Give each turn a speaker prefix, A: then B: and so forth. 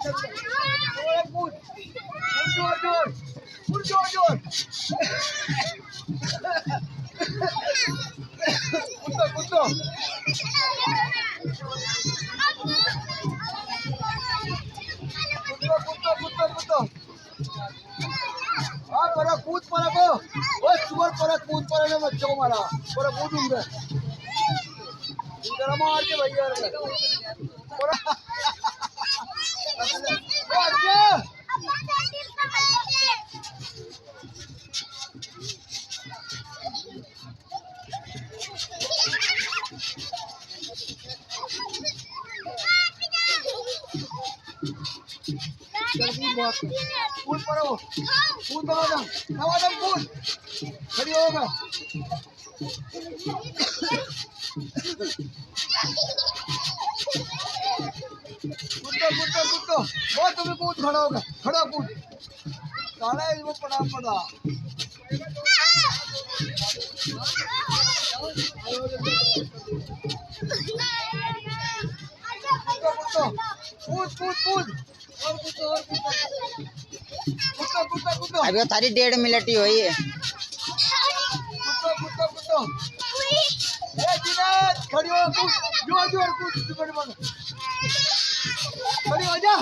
A: कूद जोर जोर कूद जोर जोर कूदो कूदो कूदो कूदो कूदो हाँ पर कूद पर को वो सुअर पर कूद पर ने बच्चों को मारा पर कूदूंगा इधर मार के भैया कूद पड़ो कूद नवादम कूद खड़ी होगा कूदो कूदो कूदो वो तुम्हें कूद खड़ा होगा खड़ा कूद काला है वो पड़ा पड़ा कूद कूद कूद
B: अभी वो थारी 1.5 मिनट ही हुई है।
A: खड़ी हो जोर जोर कूद खड़ी हो जा